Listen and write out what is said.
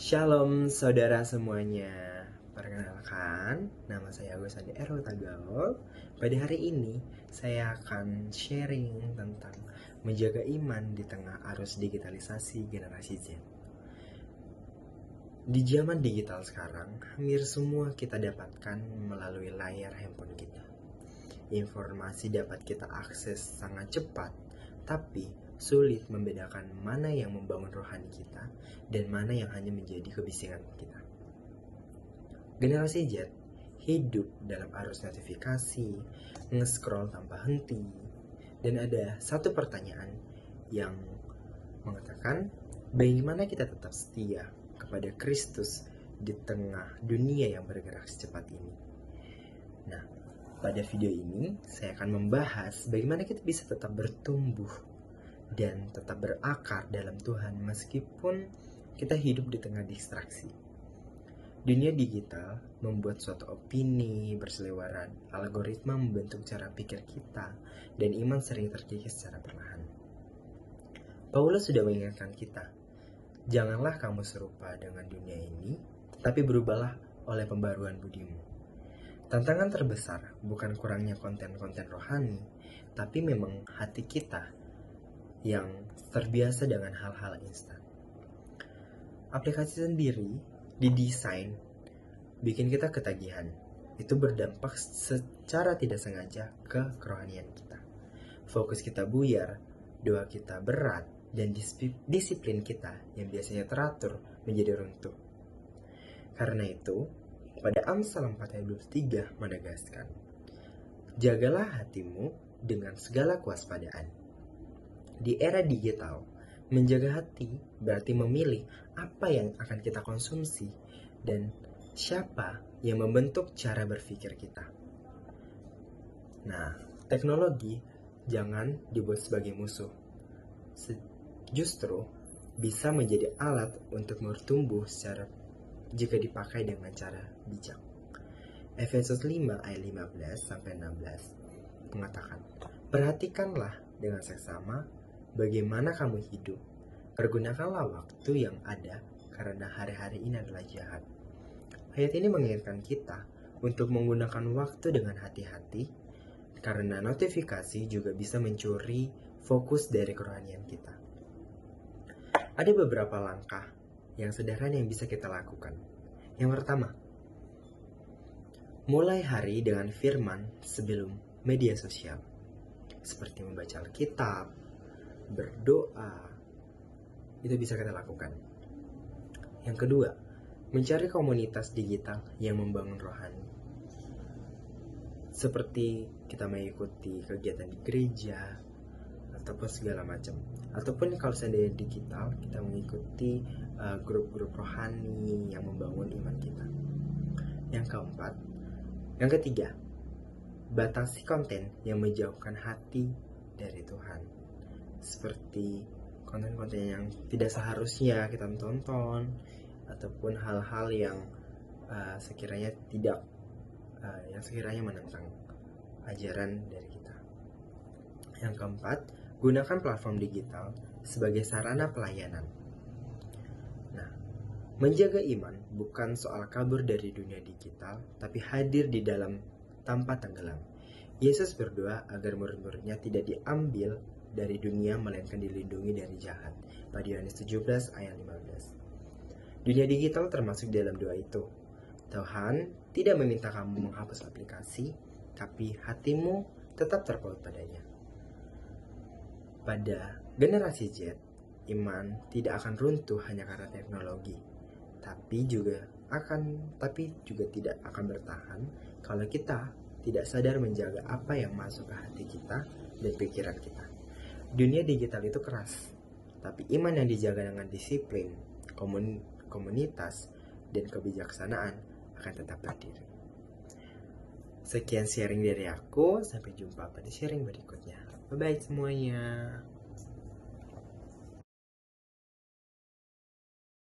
Shalom saudara semuanya. Perkenalkan, nama saya Agus Andi Ero Tagaol. Pada hari ini, saya akan sharing tentang menjaga iman di tengah arus digitalisasi generasi Z. Di zaman digital sekarang, hampir semua kita dapatkan melalui layar handphone kita. Informasi dapat kita akses sangat cepat, tapi sulit membedakan mana yang membangun rohani kita dan mana yang hanya menjadi kebisingan kita. Generasi Z hidup dalam arus notifikasi, nge-scroll tanpa henti, dan ada satu pertanyaan yang mengatakan, bagaimana kita tetap setia kepada Kristus di tengah dunia yang bergerak secepat ini? Nah, pada video ini saya akan membahas bagaimana kita bisa tetap bertumbuh dan tetap berakar dalam Tuhan meskipun kita hidup di tengah distraksi. Dunia digital membuat suatu opini berseliweran, algoritma membentuk cara pikir kita, dan iman sering terkikis secara perlahan. Paulus sudah mengingatkan kita, janganlah kamu serupa dengan dunia ini, tapi berubahlah oleh pembaruan budimu. Tantangan terbesar bukan kurangnya konten-konten rohani, tapi memang hati kita yang terbiasa dengan hal-hal instan. Aplikasi sendiri didesain bikin kita ketagihan. Itu berdampak secara tidak sengaja ke kerohanian kita. Fokus kita buyar, doa kita berat, dan disiplin kita yang biasanya teratur menjadi runtuh. Karena itu, pada Amsal 4 ayat 23 menegaskan, jagalah hatimu dengan segala kewaspadaan. Di era digital, menjaga hati berarti memilih apa yang akan kita konsumsi dan siapa yang membentuk cara berpikir kita. Nah, teknologi jangan dibuat sebagai musuh. Justru bisa menjadi alat untuk bertumbuh secara jika dipakai dengan cara bijak. Efesus 5 ayat 15-16 mengatakan, perhatikanlah dengan seksama bagaimana kamu hidup. Pergunakanlah waktu yang ada karena hari-hari ini adalah jahat. Ayat ini mengingatkan kita untuk menggunakan waktu dengan hati-hati karena notifikasi juga bisa mencuri fokus dari kerohanian kita. Ada beberapa langkah yang sederhana yang bisa kita lakukan. Yang pertama, mulai hari dengan firman sebelum media sosial, seperti membaca Alkitab, berdoa, itu bisa kita lakukan. Yang kedua, mencari komunitas digital yang membangun rohani, seperti kita mengikuti kegiatan di gereja ataupun segala macam. Ataupun kalau seandainya digital, kita mengikuti grup-grup rohani yang membangun iman kita. Yang ketiga, batasi konten yang menjauhkan hati dari Tuhan, seperti konten-konten yang tidak seharusnya kita tonton ataupun hal-hal yang sekiranya menentang ajaran dari kita. Yang keempat, gunakan platform digital sebagai sarana pelayanan. Nah, menjaga iman bukan soal kabur dari dunia digital, tapi hadir di dalam tanpa tenggelam. Yesus berdoa agar murid-muridnya tidak diambil dari dunia melainkan dilindungi dari jahat. Pada Yohanes 17 ayat 15. Dunia digital termasuk dalam doa itu. Tuhan tidak meminta kamu menghapus aplikasi, tapi hatimu tetap terpaut padanya. Pada generasi Z, iman tidak akan runtuh hanya karena teknologi, tapi juga tidak akan bertahan kalau kita tidak sadar menjaga apa yang masuk ke hati kita dan pikiran kita. Dunia digital itu keras, tapi iman yang dijaga dengan disiplin, komunitas, dan kebijaksanaan akan tetap berdiri. Sekian sharing dari aku, sampai jumpa pada sharing berikutnya. Bye-bye semuanya.